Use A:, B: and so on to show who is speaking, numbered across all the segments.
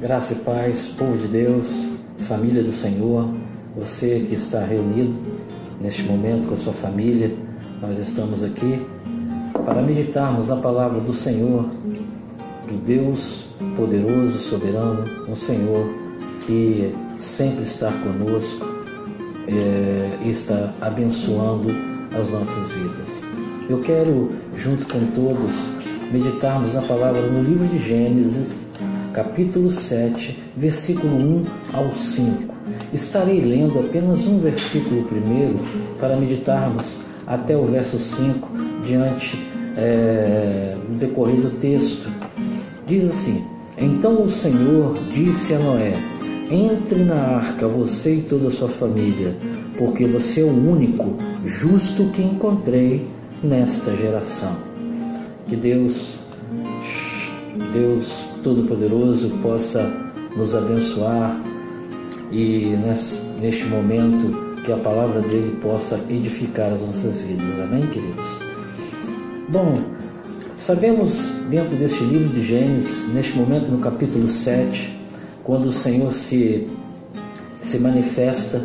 A: Graça e paz, povo de Deus, família do Senhor, você que está reunido neste momento com a sua família, nós estamos aqui para meditarmos na palavra do Senhor, do Deus poderoso, soberano, um Senhor que sempre está conosco e está abençoando as nossas vidas. Eu quero, junto com todos, meditarmos na palavra no livro de Gênesis, capítulo 7, versículo 1 ao 5. Estarei lendo apenas um versículo primeiro para meditarmos até o verso 5 diante do decorrer do texto. Diz assim: Então o Senhor disse a Noé: Entre na arca, você e toda a sua família, porque você é o único justo que encontrei nesta geração. Que Deus Todo-Poderoso possa nos abençoar e neste momento que a palavra dele possa edificar as nossas vidas. Amém, queridos? Bom, sabemos dentro deste livro de Gênesis, neste momento no capítulo 7, quando o Senhor se manifesta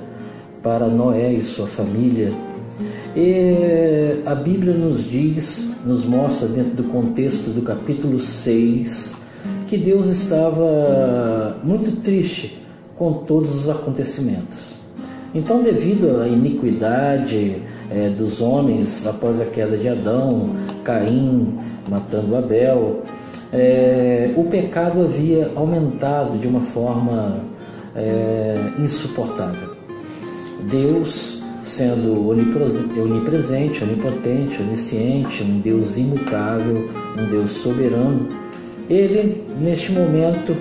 A: para Noé e sua família, e a Bíblia nos mostra dentro do contexto do capítulo 6, que Deus estava muito triste com todos os acontecimentos. Então, devido à iniquidade dos homens após a queda de Adão, Caim matando Abel, o pecado havia aumentado de uma forma insuportável. Deus, sendo onipresente, onipotente, onisciente, um Deus imutável, um Deus soberano, ele, neste momento,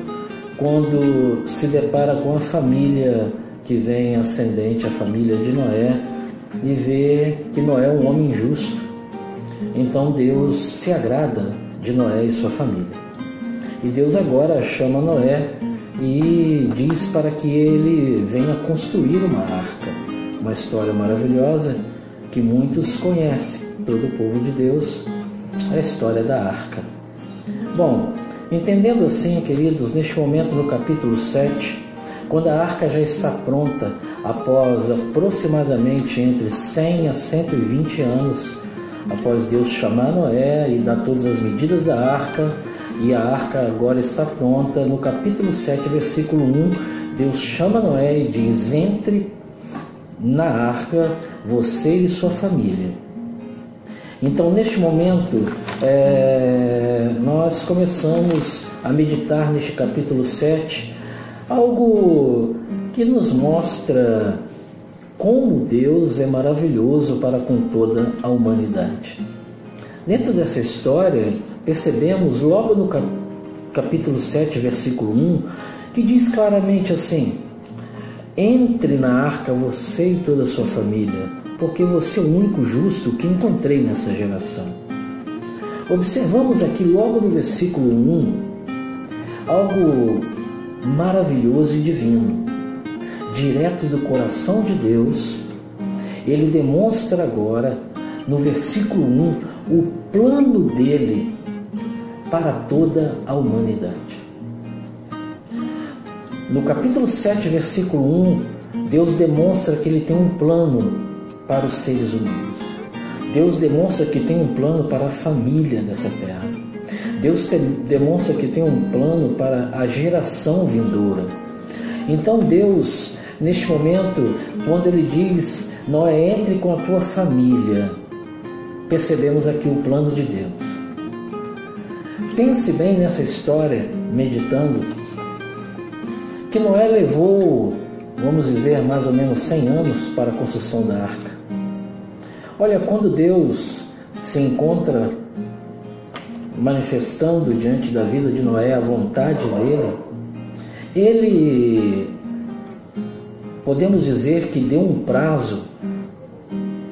A: quando se depara com a família que vem ascendente, a família de Noé, e vê que Noé é um homem justo, então Deus se agrada de Noé e sua família. E Deus agora chama Noé e diz para que ele venha construir uma arca. Uma história maravilhosa que muitos conhecem, todo o povo de Deus, a história da arca. Bom, entendendo assim, queridos, neste momento no capítulo 7, quando a arca já está pronta, após aproximadamente entre 100 a 120 anos, após Deus chamar Noé e dar todas as medidas da arca, e a arca agora está pronta, no capítulo 7, versículo 1, Deus chama Noé e diz: Entre na arca, você e sua família. Então, neste momento, nós começamos a meditar neste capítulo 7, algo que nos mostra como Deus é maravilhoso para com toda a humanidade. Dentro dessa história, percebemos logo no capítulo 7, versículo 1, que diz claramente assim: Entre na arca, você e toda a sua família, porque você é o único justo que encontrei nessa geração. Observamos aqui logo no versículo 1 algo maravilhoso e divino. Direto do coração de Deus, ele demonstra agora, no versículo 1, o plano dele para toda a humanidade. No capítulo 7, versículo 1, Deus demonstra que ele tem um plano para os seres humanos. Deus demonstra que tem um plano para a família dessa terra. Deus demonstra que tem um plano para a geração vindoura. Então Deus, neste momento, quando ele diz: Noé, entre com a tua família, percebemos aqui o plano de Deus. Pense bem nessa história, meditando, que Noé levou, vamos dizer, mais ou menos 100 anos para a construção da arca. Olha, quando Deus se encontra manifestando diante da vida de Noé a vontade dele, ele, podemos dizer que deu um prazo.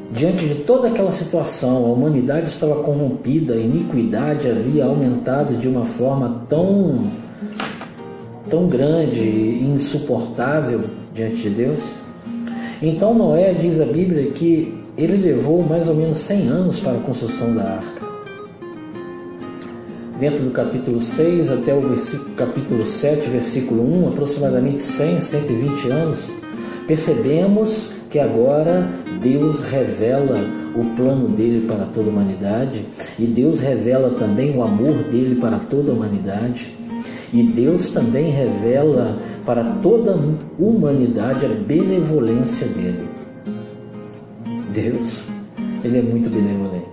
A: Diante de toda aquela situação, a humanidade estava corrompida, a iniquidade havia aumentado de uma forma tão grande e insuportável diante de Deus. Então Noé, diz a Bíblia, que ele levou mais ou menos 100 anos para a construção da arca. dentro do capítulo 6 até o capítulo 7, versículo 1, aproximadamente 100, 120 anos, percebemos que agora Deus revela o plano dele para toda a humanidade, e Deus revela também o amor dele para toda a humanidade, e Deus também revela para toda a humanidade a benevolência dele. Deus, ele é muito benevolente.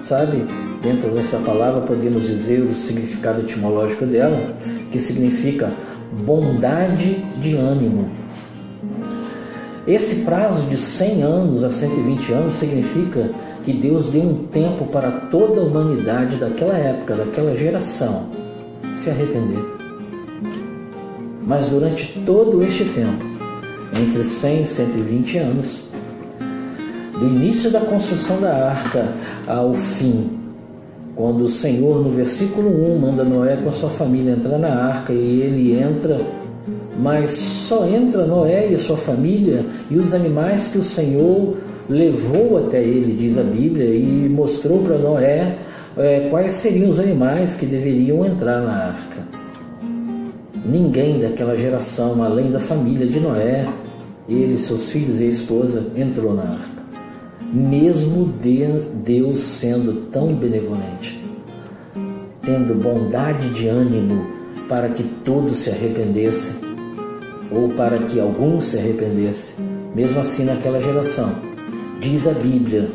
A: Sabe, dentro dessa palavra podemos dizer o significado etimológico dela, que significa bondade de ânimo. Esse prazo de 100 anos a 120 anos significa que Deus deu um tempo para toda a humanidade daquela época, daquela geração, se arrepender. Mas durante todo este tempo, entre 100 e 120 anos, do início da construção da arca ao fim, quando o Senhor, no versículo 1, manda Noé com a sua família entrar na arca, e ele entra, mas só entra Noé e sua família e os animais que o Senhor levou até ele, diz a Bíblia, e mostrou para Noé quais seriam os animais que deveriam entrar na arca. Ninguém daquela geração, além da família de Noé, ele, seus filhos e a esposa, entrou na arca. Mesmo Deus sendo tão benevolente, tendo bondade de ânimo para que todos se arrependessem, ou para que alguns se arrependessem, mesmo assim naquela geração, diz a Bíblia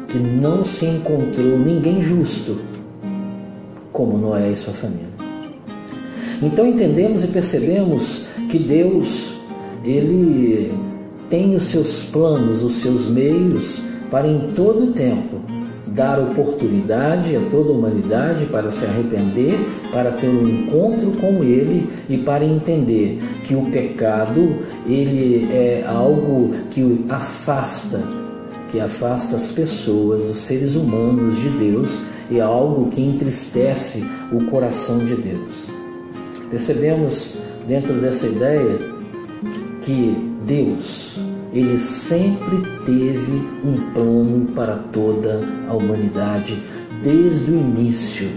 A: que não se encontrou ninguém justo como Noé e sua família. Então entendemos e percebemos que Deus, ele tem os seus planos, os seus meios para em todo o tempo dar oportunidade a toda a humanidade para se arrepender, para ter um encontro com Ele e para entender que o pecado, ele é algo que afasta as pessoas, os seres humanos de Deus, e é algo que entristece o coração de Deus. Percebemos dentro dessa ideia que Deus, ele sempre teve um plano para toda a humanidade desde o início.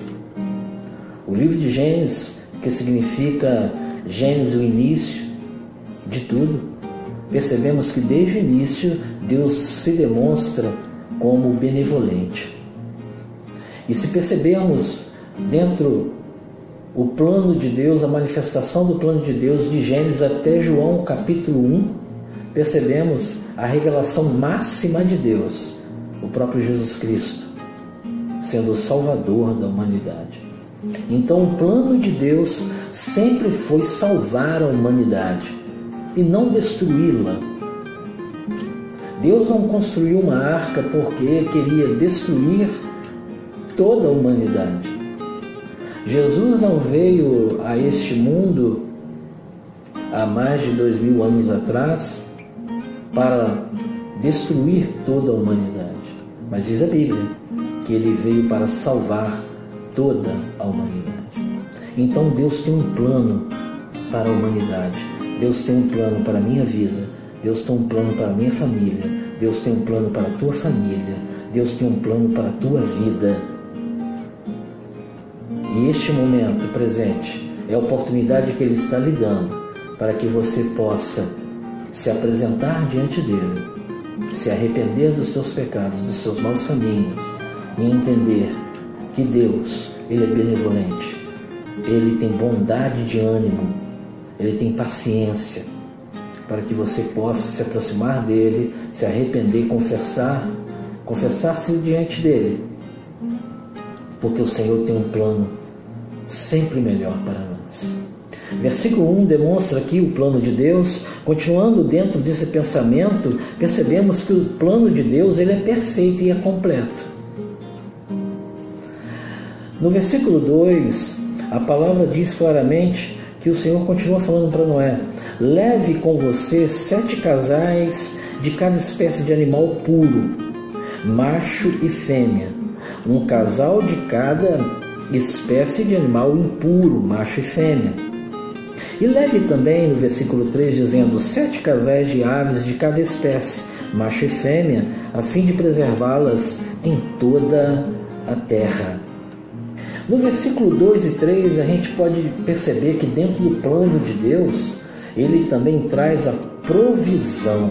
A: O livro de Gênesis, que significa Gênesis, o início de tudo, percebemos que desde o início Deus se demonstra como benevolente. E se percebermos dentro o plano de Deus, a manifestação do plano de Deus de Gênesis até João capítulo 1, percebemos a revelação máxima de Deus, o próprio Jesus Cristo, sendo o Salvador da humanidade. Então o plano de Deus sempre foi salvar a humanidade e não destruí-la. Deus não construiu uma arca porque queria destruir toda a humanidade. Jesus não veio a este mundo há mais de 2000 anos atrás para destruir toda a humanidade, mas diz a Bíblia que ele veio para salvar toda a humanidade. Então Deus tem um plano para a humanidade, Deus tem um plano para a minha vida, Deus tem um plano para a minha família, Deus tem um plano para a tua família, Deus tem um plano para a tua vida. E este momento presente é a oportunidade que Ele está lhe dando para que você possa se apresentar diante dele, se arrepender dos seus pecados, dos seus maus caminhos, e entender que Deus, ele é benevolente, ele tem bondade de ânimo, ele tem paciência, para que você possa se aproximar dele, se arrepender, confessar-se diante dele, porque o Senhor tem um plano sempre melhor para nós. Versículo 1 demonstra aqui o plano de Deus. Continuando dentro desse pensamento, percebemos que o plano de Deus, ele é perfeito e é completo. No versículo 2, a palavra diz claramente que o Senhor continua falando para Noé: leve com você 7 casais de cada espécie de animal puro, macho e fêmea, um casal de cada espécie de animal impuro, macho e fêmea. E leve também, no versículo 3, dizendo, 7 casais de aves de cada espécie, macho e fêmea, a fim de preservá-las em toda a terra. No versículo 2 e 3, a gente pode perceber que dentro do plano de Deus, ele também traz a provisão.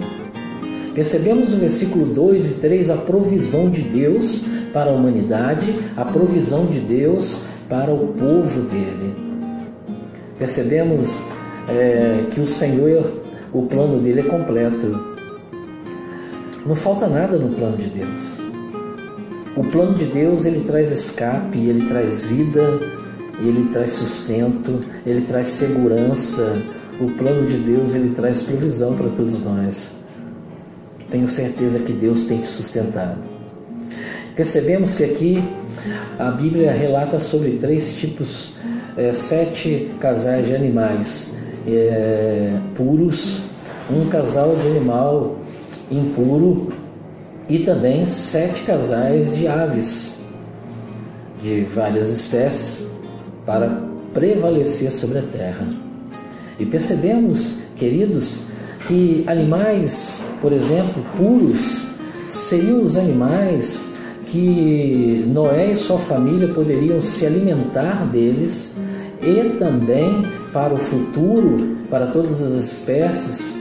A: Percebemos no versículo 2 e 3 a provisão de Deus para a humanidade, a provisão de Deus para o povo dele. Percebemos que o Senhor, o plano dele é completo. Não falta nada no plano de Deus. O plano de Deus, ele traz escape, ele traz vida, ele traz sustento, ele traz segurança. O plano de Deus, ele traz provisão para todos nós. Tenho certeza que Deus tem te sustentado. Percebemos que aqui a Bíblia relata sobre 7 casais de animais puros, um casal de animal impuro e também 7 casais de aves de várias espécies para prevalecer sobre a terra. E percebemos, queridos, que animais, por exemplo, puros, seriam os animais que Noé e sua família poderiam se alimentar deles, e também para o futuro, para todas as espécies,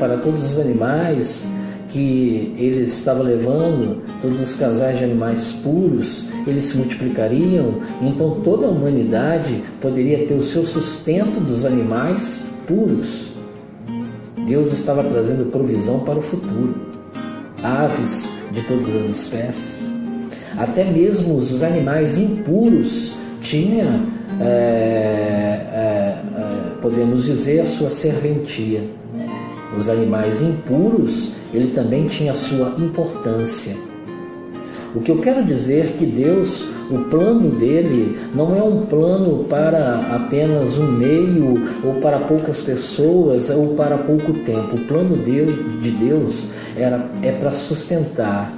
A: para todos os animais que ele estava levando, todos os casais de animais puros, eles se multiplicariam, então toda a humanidade poderia ter o seu sustento dos animais puros. Deus estava trazendo provisão para o futuro. Aves de todas as espécies, até mesmo os animais impuros tinham, podemos dizer, a sua serventia. Os animais impuros, ele também tinha a sua importância. O que eu quero dizer é que Deus, o plano dele não é um plano para apenas um meio, ou para poucas pessoas, ou para pouco tempo. O plano de Deus é para sustentar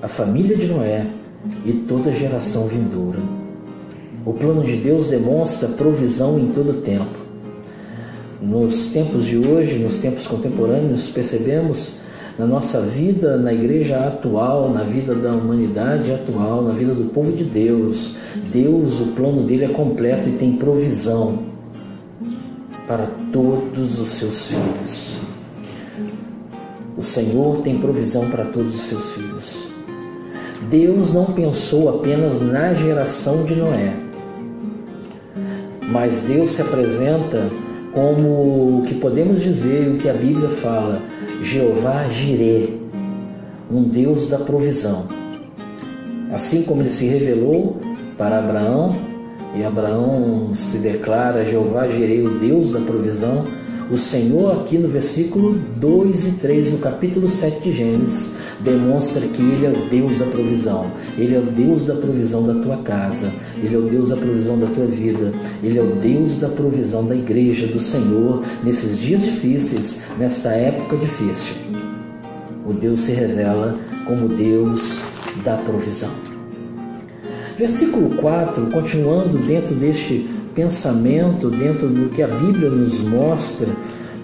A: a família de Noé e toda a geração vindoura. O plano de Deus demonstra provisão em todo tempo. Nos tempos de hoje, nos tempos contemporâneos, percebemos na nossa vida, na igreja atual, na vida da humanidade atual, na vida do povo de Deus, Deus, o plano dele é completo e tem provisão para todos os seus filhos. O Senhor tem provisão para todos os seus filhos. Deus não pensou apenas na geração de Noé, mas Deus se apresenta como o que podemos dizer, o que a Bíblia fala, Jeová Jirê, um Deus da provisão. Assim como ele se revelou para Abraão, e Abraão se declara Jeová Jirê, o Deus da provisão, o Senhor aqui no versículo 2 e 3 do capítulo 7 de Gênesis demonstra que Ele é o Deus da provisão. Ele é o Deus da provisão da tua casa. Ele é o Deus da provisão da tua vida. Ele é o Deus da provisão da igreja do Senhor nesses dias difíceis, nesta época difícil. O Deus se revela como Deus da provisão. Versículo 4, continuando dentro deste pensamento, dentro do que a Bíblia nos mostra,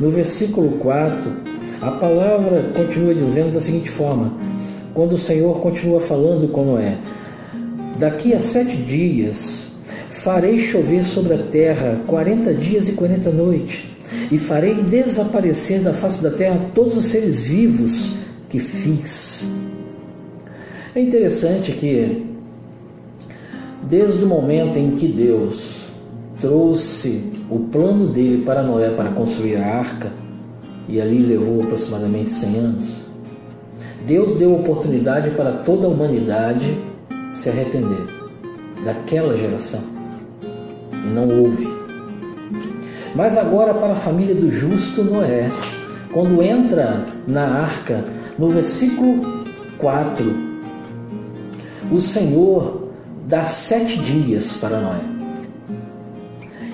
A: no versículo 4, a palavra continua dizendo da seguinte forma, quando o Senhor continua falando com Noé: daqui a 7 dias farei chover sobre a terra 40 dias e 40 noites, e farei desaparecer da face da terra todos os seres vivos que fiz. É interessante que desde o momento em que Deus trouxe o plano dele para Noé para construir a arca, e ali levou aproximadamente 100 anos, Deus deu oportunidade para toda a humanidade se arrepender daquela geração, e não houve. Mas agora para a família do justo Noé, quando entra na arca, no versículo 4, o Senhor dá 7 dias para Noé.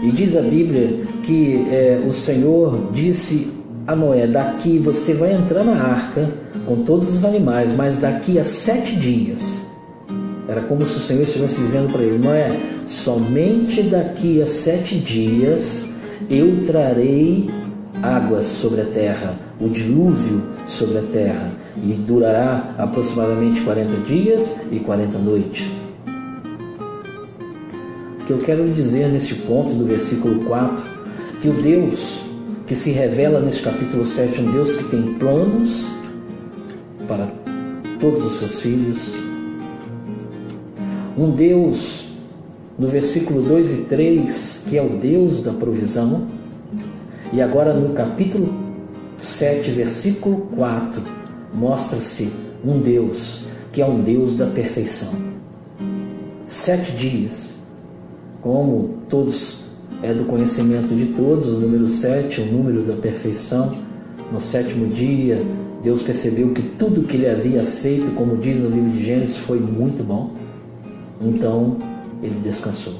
A: E diz a Bíblia que o Senhor disse a Noé: daqui você vai entrar na arca com todos os animais, mas daqui a 7 dias. Era como se o Senhor estivesse dizendo para ele: Noé, somente daqui a 7 dias eu trarei águas sobre a terra, o dilúvio sobre a terra. e durará aproximadamente 40 dias e 40 noites. O que eu quero lhe dizer neste ponto do versículo 4, que o Deus que se revela neste capítulo 7, um Deus que tem planos para todos os seus filhos, um Deus, no versículo 2 e 3, que é o Deus da provisão, e agora no capítulo 7, versículo 4, mostra-se um Deus que é um Deus da perfeição. 7 dias, como todos é do conhecimento de todos, o número 7, o número da perfeição. No 7º dia, Deus percebeu que tudo que ele havia feito, como diz no livro de Gênesis, foi muito bom. Então, ele descansou.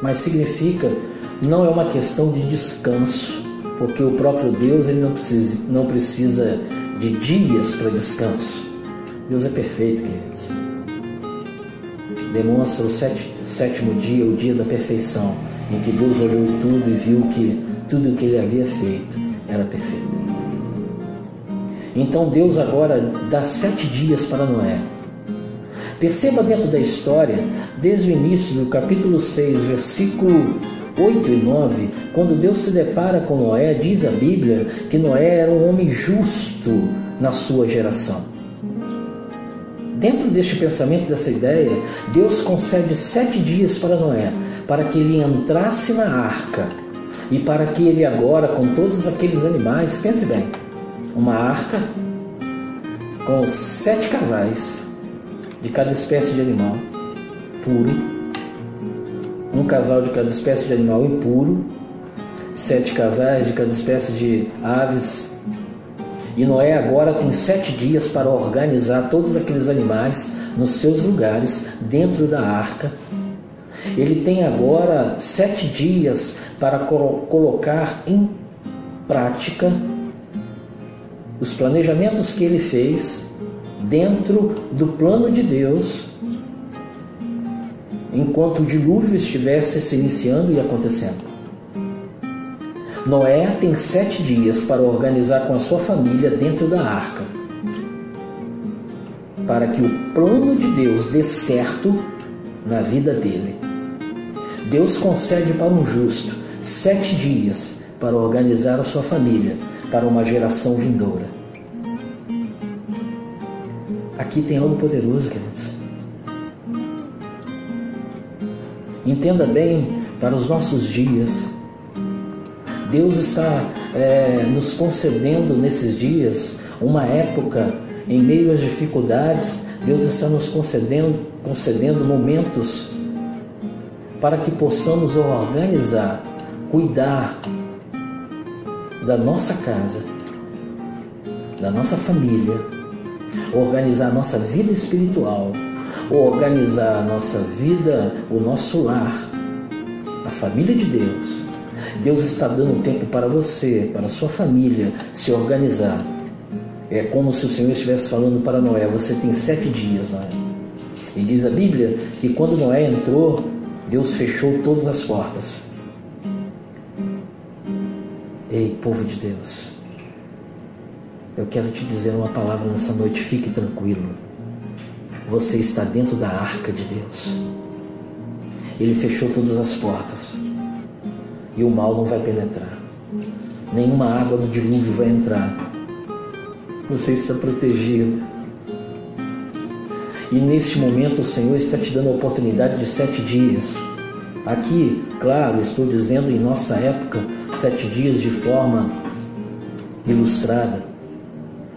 A: Mas significa, não é uma questão de descanso, porque o próprio Deus ele não precisa de dias para descanso. Deus é perfeito, queridos. Demonstra o 7º dia, o dia da perfeição, em que Deus olhou tudo e viu que tudo o que ele havia feito era perfeito. Então Deus agora dá 7 dias para Noé. Perceba dentro da história, desde o início do capítulo 6, versículo 8 e 9, quando Deus se depara com Noé, diz a Bíblia que Noé era um homem justo na sua geração. Dentro deste pensamento, dessa ideia, Deus concede 7 dias para Noé, para que ele entrasse na arca, e para que ele agora, com todos aqueles animais, pense bem, uma arca com 7 casais, de cada espécie de animal puro, um casal de cada espécie de animal impuro, 7 casais de cada espécie de aves. E Noé agora tem 7 dias para organizar todos aqueles animais nos seus lugares dentro da arca. Ele tem agora 7 dias para colocar em prática os planejamentos que ele fez dentro do plano de Deus, enquanto o dilúvio estivesse se iniciando e acontecendo. Noé tem 7 dias para organizar com a sua família dentro da arca, para que o plano de Deus dê certo na vida dele. Deus concede para um justo 7 dias para organizar a sua família para uma geração vindoura. Aqui tem algo poderoso, queridos. Entenda bem, para os nossos dias, Deus está nos concedendo nesses dias uma época em meio às dificuldades. Deus está nos concedendo momentos para que possamos organizar, cuidar da nossa casa, da nossa família, organizar a nossa vida espiritual, organizar a nossa vida, o nosso lar, a família de Deus. Deus está dando tempo para você, para a sua família se organizar. É como se o Senhor estivesse falando para Noé: você tem 7 dias, Noé. E diz a Bíblia que quando Noé entrou, Deus fechou todas as portas. Ei, povo de Deus, eu quero te dizer uma palavra nessa noite: fique tranquilo. Você está dentro da arca de Deus. Ele fechou todas as portas. E o mal não vai penetrar. Nenhuma água do dilúvio vai entrar. Você está protegido. E neste momento o Senhor está te dando a oportunidade de 7 dias. Aqui, claro, estou dizendo em nossa época, 7 dias de forma ilustrada.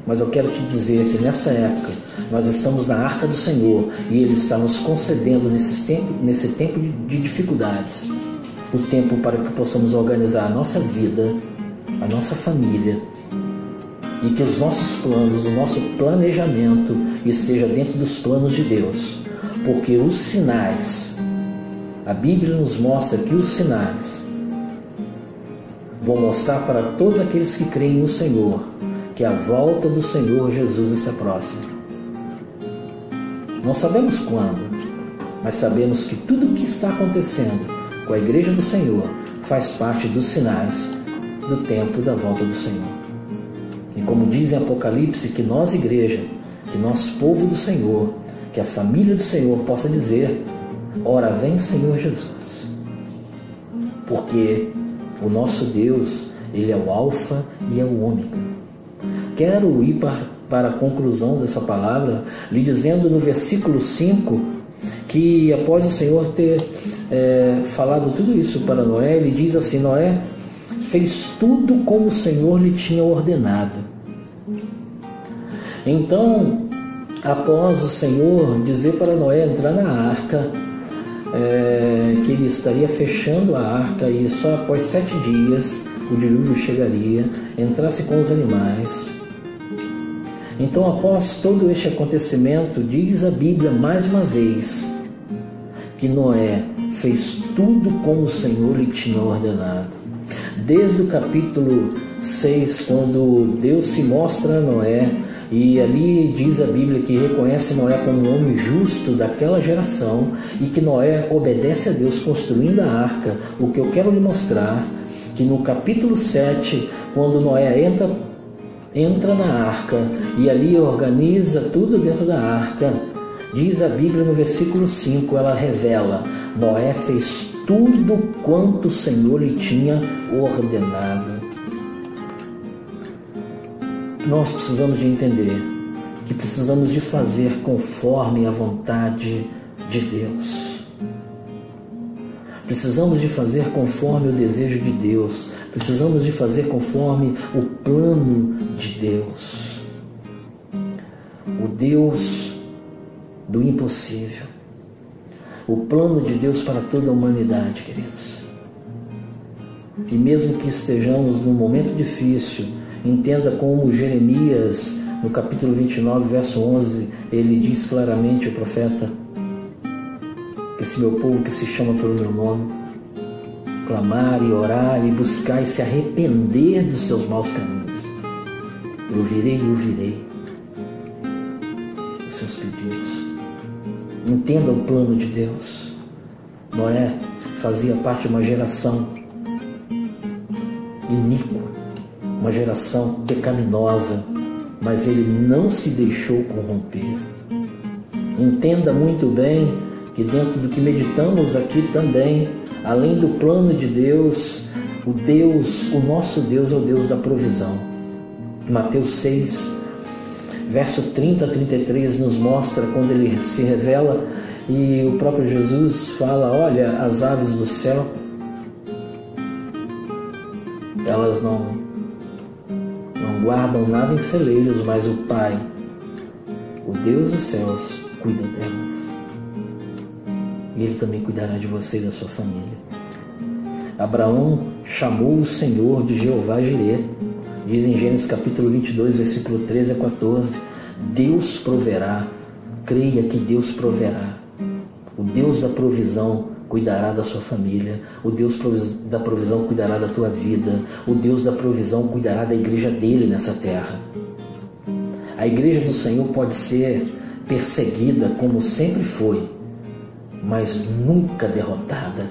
A: Mas eu quero te dizer que nessa época nós estamos na arca do Senhor e Ele está nos concedendo nesse tempo de dificuldades, o tempo para que possamos organizar a nossa vida, a nossa família, e que os nossos planos, o nosso planejamento esteja dentro dos planos de Deus. Porque os sinais, a Bíblia nos mostra que os sinais vão mostrar para todos aqueles que creem no Senhor que a volta do Senhor Jesus está próxima. Não sabemos quando, mas sabemos que tudo o que está acontecendo com a Igreja do Senhor faz parte dos sinais do tempo da volta do Senhor. E como diz em Apocalipse, que nós, igreja, que nós, povo do Senhor, que a família do Senhor possa dizer: ora vem, Senhor Jesus. Porque o nosso Deus, Ele é o alfa e é o ômega. Quero ir para a conclusão dessa palavra, lhe dizendo no versículo 5, que após o Senhor ter falado tudo isso para Noé, Ele diz assim: Noé fez tudo como o Senhor lhe tinha ordenado. Então, após o Senhor dizer para Noé entrar na arca, que ele estaria fechando a arca e só após 7 dias o dilúvio chegaria, entrasse com os animais. Então, após todo este acontecimento, diz a Bíblia mais uma vez que Noé fez tudo como o Senhor lhe tinha ordenado. Desde o capítulo 6, quando Deus se mostra a Noé, e ali diz a Bíblia que reconhece Noé como um homem justo daquela geração e que Noé obedece a Deus construindo a arca. O que eu quero lhe mostrar, que no capítulo 7, quando Noé entra na arca e ali organiza tudo dentro da arca, diz a Bíblia no versículo 5, ela revela: Noé fez tudo quanto o Senhor lhe tinha ordenado. Nós precisamos de entender que precisamos de fazer conforme a vontade de Deus. Precisamos de fazer conforme o desejo de Deus. Precisamos de fazer conforme o plano de Deus. O Deus do impossível. O plano de Deus para toda a humanidade, queridos. E mesmo que estejamos num momento difícil, entenda como Jeremias, no capítulo 29, verso 11, ele diz claramente, o profeta: que esse meu povo que se chama pelo meu nome, clamar e orar e buscar e se arrepender dos seus maus caminhos, eu virei e ouvirei os seus pedidos. Entenda o plano de Deus. Noé fazia parte de uma geração iníqua, uma geração pecaminosa, mas ele não se deixou corromper. Entenda muito bem que dentro do que meditamos aqui também, além do plano de Deus, o nosso Deus é o Deus da provisão. Mateus 6, verso 30 a 33 nos mostra quando ele se revela e o próprio Jesus fala: olha, as aves do céu, elas não guardam nada em celeiros, mas o Pai, o Deus dos céus, cuida delas. E Ele também cuidará de você e da sua família. Abraão chamou o Senhor de Jeová Jireh. Diz em Gênesis capítulo 22, versículo 13 a 14: Deus proverá. Creia que Deus proverá. O Deus da provisão cuidará da sua família. O Deus da provisão cuidará da tua vida. O Deus da provisão cuidará da igreja dele nessa terra. A igreja do Senhor pode ser perseguida como sempre foi, mas nunca derrotada,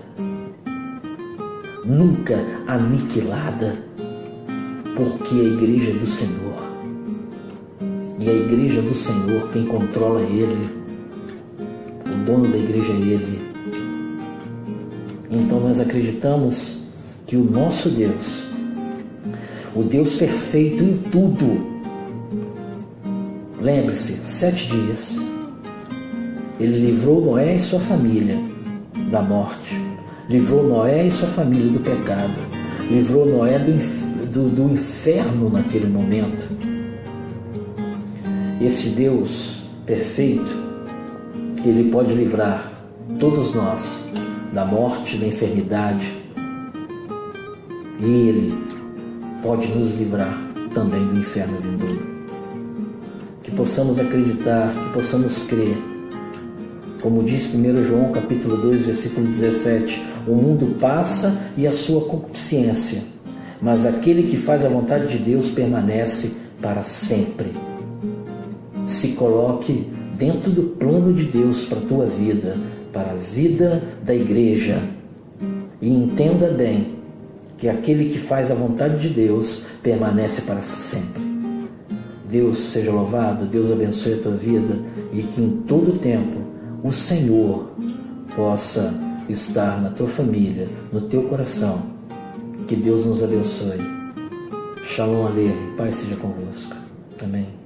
A: nunca aniquilada, porque a igreja é do Senhor. E a igreja do Senhor, quem controla é Ele, o dono da igreja é Ele. Então nós acreditamos que o nosso Deus, o Deus perfeito em tudo, lembre-se, 7 dias, Ele livrou Noé e sua família da morte, livrou Noé e sua família do pecado, livrou Noé do inferno naquele momento. Esse Deus perfeito, Ele pode livrar todos nós da morte, da enfermidade, e Ele pode nos livrar também do inferno vindouro. Que possamos acreditar, que possamos crer, como diz 1 João capítulo 2, versículo 17: o mundo passa e a sua concupiscência, mas aquele que faz a vontade de Deus permanece para sempre. Se coloque dentro do plano de Deus para a tua vida, para a vida da igreja, e entenda bem que aquele que faz a vontade de Deus permanece para sempre. Deus seja louvado, Deus abençoe a tua vida e que em todo tempo o Senhor possa estar na tua família, no teu coração. Que Deus nos abençoe. Shalom Aleichem, paz seja convosco. Amém.